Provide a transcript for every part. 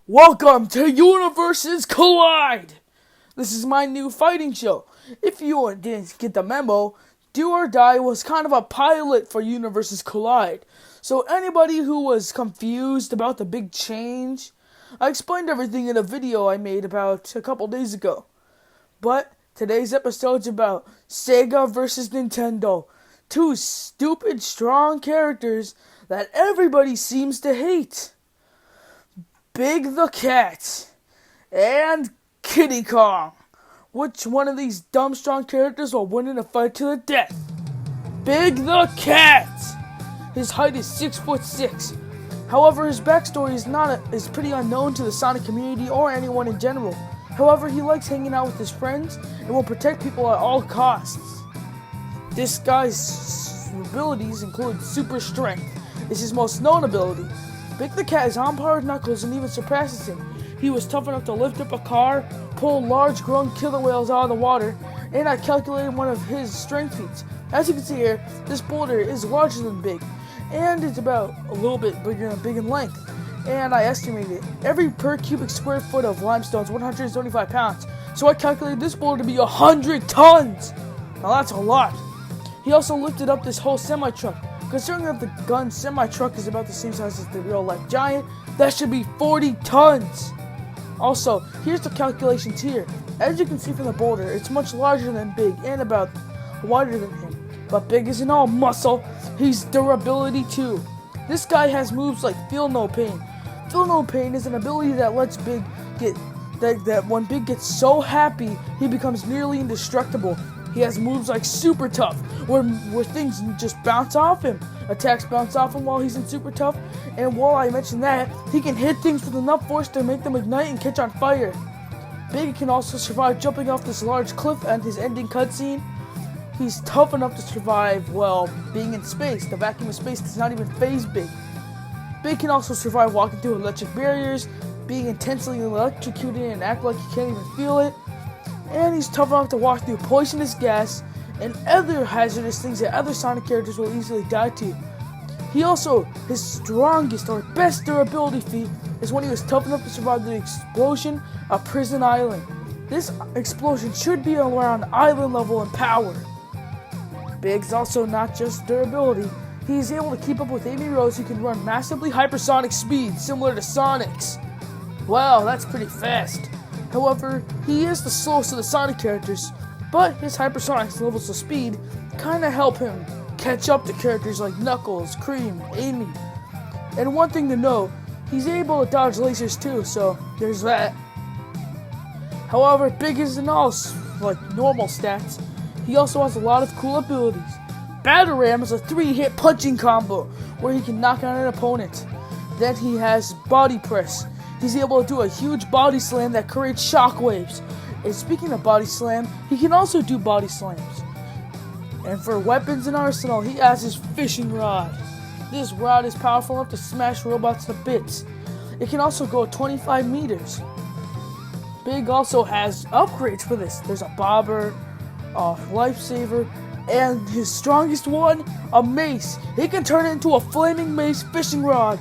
Welcome to Universes Collide! This is my new fighting show. If you didn't get the memo, Do or Die was kind of a pilot for Universes Collide. So anybody who was confused about the big change, I explained everything in a video I made about a couple days ago. But today's episode's about Sega versus Nintendo. Two stupid, strong characters that everybody seems to hate. Big the Cat and Kiddy Kong. Which one of these dumb strong characters will win in a fight to the death? Big the Cat! His height is 6'6". However, his backstory is pretty unknown to the Sonic community or anyone in general. However, he likes hanging out with his friends and will protect people at all costs. This guy's abilities include super strength. It's his most known ability. Big the Cat is on par with Knuckles and even surpasses him. He was tough enough to lift up a car, pull large grown killer whales out of the water, and I calculated one of his strength feats. As you can see here, this boulder is larger than Big, and it's about a little bit bigger than Big in length. And I estimated every per cubic square foot of limestone is 175 pounds, so I calculated this boulder to be 100 tons! Now that's a lot. He also lifted up this whole semi-truck. Considering that the gun semi-truck is about the same size as the real-life giant, that should be 40 tons! Also, here's the calculations here. As you can see from the boulder, it's much larger than Big and about wider than him. But Big isn't all muscle, he's durability too. This guy has moves like Feel No Pain. Feel No Pain is an ability that lets Big get, that when Big gets so happy, he becomes nearly indestructible. He has moves like Super Tough, where things just bounce off him. Attacks bounce off him while he's in Super Tough, and while I mention that, he can hit things with enough force to make them ignite and catch on fire. Big can also survive jumping off this large cliff and his ending cutscene. He's tough enough to survive, well, being in space. The vacuum of space does not even faze Big. Big can also survive walking through electric barriers, being intensely electrocuted and act like he can't even feel it. And he's tough enough to walk through poisonous gas and other hazardous things that other Sonic characters will easily die to. His strongest or best durability feat is when he was tough enough to survive the explosion of Prison Island. This explosion should be around island level in power. Big's also not just durability. He's able to keep up with Amy Rose, who can run massively hypersonic speed similar to Sonic's. Wow, that's pretty fast. However, he is the slowest of the Sonic characters, but his hypersonic levels of speed kinda help him catch up to characters like Knuckles, Cream, Amy. And one thing to note, he's able to dodge lasers too, so there's that. However, Big isn't all like normal stats. He also has a lot of cool abilities. Battle Ram is a 3-hit punching combo where he can knock out an opponent. Then he has Body Press. He's able to do a huge body slam that creates shockwaves. And speaking of body slam, he can also do body slams. And for weapons and arsenal, he has his fishing rod. This rod is powerful enough to smash robots to bits. It can also go 25 meters. Big also has upgrades for this. There's a bobber, a lifesaver, and his strongest one, a mace. He can turn it into a flaming mace fishing rod.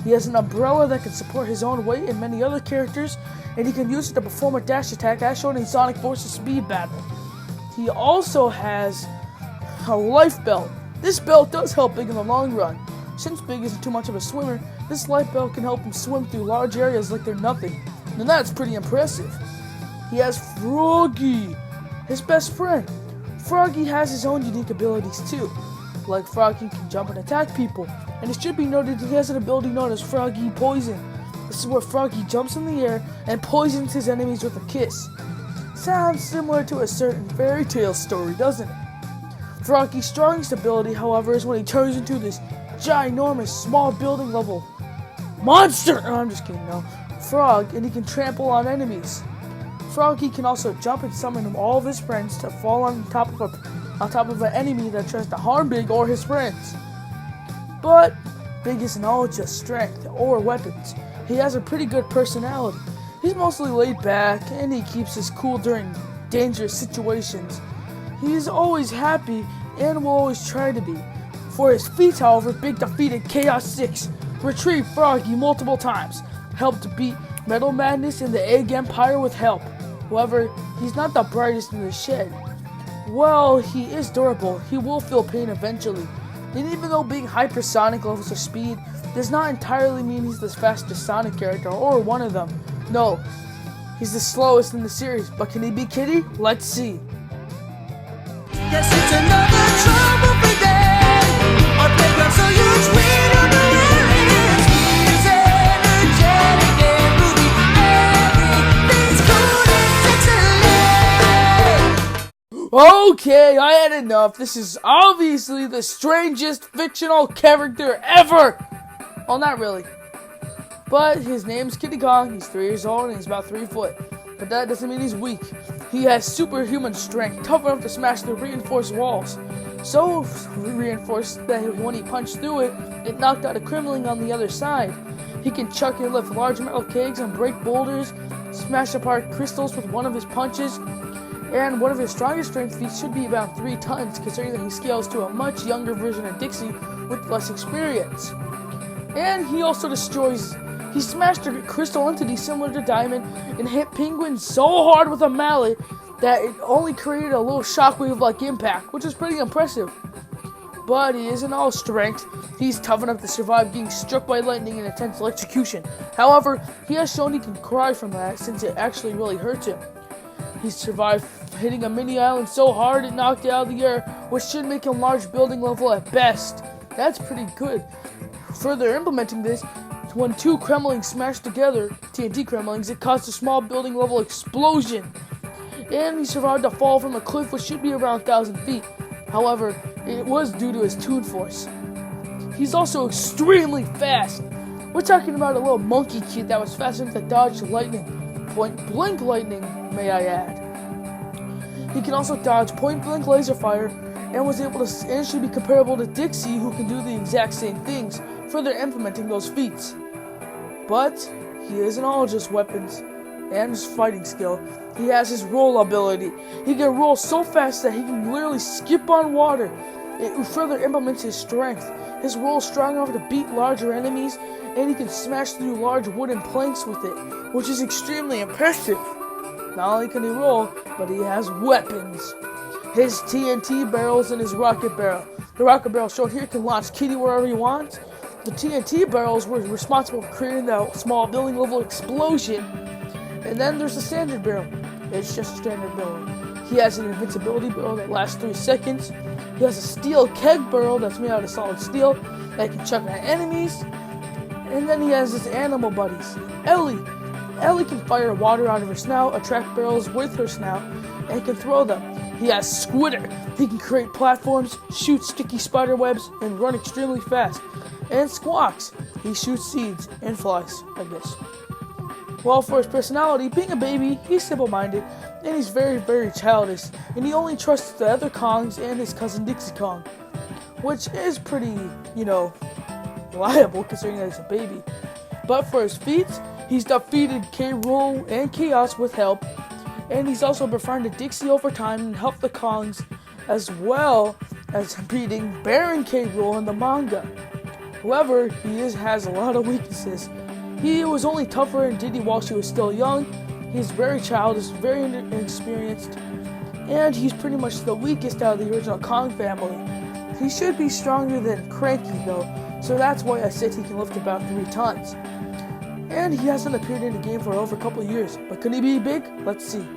He has an umbrella that can support his own weight and many other characters, and he can use it to perform a dash attack as shown in Sonic vs. Speed Battle. He also has a life belt. This belt does help Big in the long run. Since Big isn't too much of a swimmer, this life belt can help him swim through large areas like they're nothing. And that's pretty impressive. He has Froggy, his best friend. Froggy has his own unique abilities too. Like Froggy can jump and attack people. And it should be noted that he has an ability known as Froggy Poison. This is where Froggy jumps in the air and poisons his enemies with a kiss. Sounds similar to a certain fairy tale story, doesn't it? Froggy's strongest ability, however, is when he turns into this ginormous small building level monster! No, I'm just kidding, no. Frog, and he can trample on enemies. Froggy can also jump and summon all of his friends to fall on top of an enemy that tries to harm Big or his friends. But Big isn't all just strength or weapons. He has a pretty good personality. He's mostly laid back and he keeps his cool during dangerous situations. He's always happy and will always try to be. For his feats, however, Big defeated Chaos 6, retrieved Froggy multiple times, helped beat Metal Madness and the Egg Empire with help. However, he's not the brightest in the shed. Well, he is durable. He will feel pain eventually. And even though being hypersonic levels of speed does not entirely mean he's the fastest Sonic character or one of them. No, he's the slowest in the series. But can he beat Kiddy? Let's see. Yes, it's another trouble-free day. Our playground's so huge, we don't know where it is. It's energetic and moving, everything's good and excellent. Okay, I had enough. This is obviously the strangest fictional character ever. Well, not really. But his name's Kiddy Kong. He's 3 years old and he's about 3 foot. But that doesn't mean he's weak. He has superhuman strength, tough enough to smash through reinforced walls. So reinforced that when he punched through it, it knocked out a Kremling on the other side. He can chuck and lift large metal kegs and break boulders, smash apart crystals with one of his punches, and one of his strongest strength feats should be about 3 tons, considering that he scales to a much younger version of Dixie with less experience. And he also he smashed a crystal entity similar to Diamond and hit Penguin so hard with a mallet that it only created a little shockwave-like impact, which is pretty impressive. But he isn't all strength. He's tough enough to survive getting struck by lightning and intense electrocution. However, he has shown he can cry from that since it actually really hurts him. He survived hitting a mini island so hard it knocked it out of the air, which should make him large building level at best. That's pretty good. Further implementing this, when 2 Kremlings smashed together, TNT Kremlings, it caused a small building level explosion. And he survived a fall from a cliff which should be around 1,000 feet. However, it was due to his Toon Force. He's also extremely fast. We're talking about a little monkey kid that was fast enough to dodge lightning. Point blank lightning, may I add. He can also dodge point blank laser fire and was able to and should be comparable to Dixie, who can do the exact same things, further implementing those feats. But he isn't all just weapons and his fighting skill. He has his roll ability. He can roll so fast that he can literally skip on water. It further implements his strength. His roll is strong enough to beat larger enemies, and he can smash through large wooden planks with it, which is extremely impressive. Not only can he roll, but he has weapons. His TNT barrels and his rocket barrel. The rocket barrel shown here can launch Kiddy wherever he wants. The TNT barrels were responsible for creating that small building level explosion. And then there's the standard barrel. It's just a standard barrel. He has an invincibility barrel that lasts 3 seconds. He has a steel keg barrel that's made out of solid steel that can chuck at enemies. And then he has his animal buddies. Ellie. Ellie can fire water out of her snout, attract barrels with her snout, and can throw them. He has Squitter. He can create platforms, shoot sticky spider webs, and run extremely fast. And Squaks. He shoots seeds and flies, I guess. Well, for his personality, being a baby, he's simple-minded, and he's very, very childish, and he only trusts the other Kongs and his cousin Dixie Kong, which is pretty, reliable considering that he's a baby. But for his feats, he's defeated K. Rool and Chaos with help, and he's also befriended Dixie over time and helped the Kongs, as well as beating Baron K. Rool in the manga. However, he has a lot of weaknesses. He was only tougher than Diddy while she was still young. He's very childish, very inexperienced, and he's pretty much the weakest out of the original Kong family. He should be stronger than Cranky though, so that's why I said he can lift about 3 tons. And he hasn't appeared in the game for over a couple of years, but could he be big? Let's see.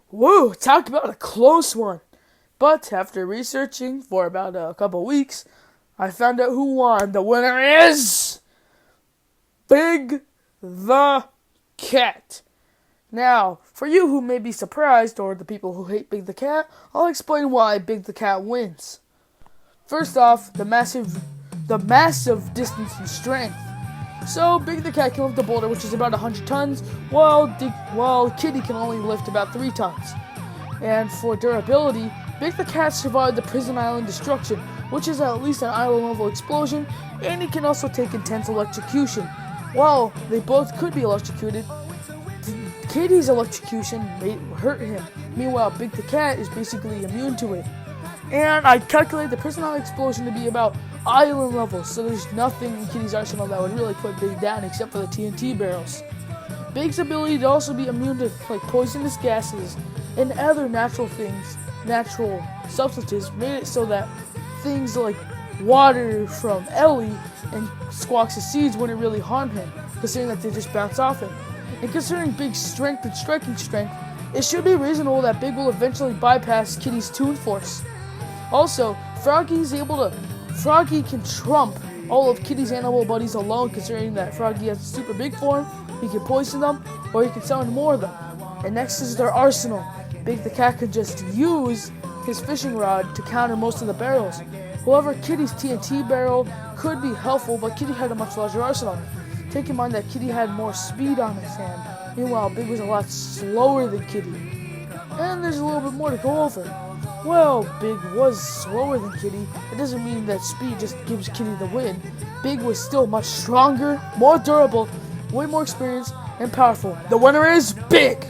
Woo, talk about a close one. But after researching for about a couple weeks, I found out who won. The winner is Big the Cat. Now, for you who may be surprised, or the people who hate Big the Cat, I'll explain why Big the Cat wins. First off, the massive distance and strength. So, Big the Cat can lift a boulder, which is about 100 tons, while Kiddy can only lift about 3 tons. And for durability, Big the Cat survived the prison island destruction, which is at least an island-level explosion, and he can also take intense electrocution. While they both could be electrocuted, Kiddy's electrocution may hurt him. Meanwhile, Big the Cat is basically immune to it. And I calculate the prison island explosion to be about island level, so there's nothing in Kiddy's arsenal that would really put Big down except for the TNT barrels. Big's ability to also be immune to like poisonous gases and other natural substances made it so that things like water from Ellie and Squaks' seeds wouldn't really harm him, considering that they just bounce off him. And considering Big's strength and striking strength, it should be reasonable that Big will eventually bypass Kiddy's Toon Force. Also, Froggy can trump all of Kiddy's animal buddies alone, considering that Froggy has a super big form, he can poison them, or he can summon more of them. And next is their arsenal. Big the Cat can just use his fishing rod to counter most of the barrels. However, Kiddy's TNT barrel could be helpful, but Kiddy had a much larger arsenal. Take in mind that Kiddy had more speed on his hand, meanwhile Big was a lot slower than Kiddy. And there's a little bit more to go over. Well, Big was slower than Kiddy. It doesn't mean that speed just gives Kiddy the win. Big was still much stronger, more durable, way more experienced, and powerful. The winner is Big!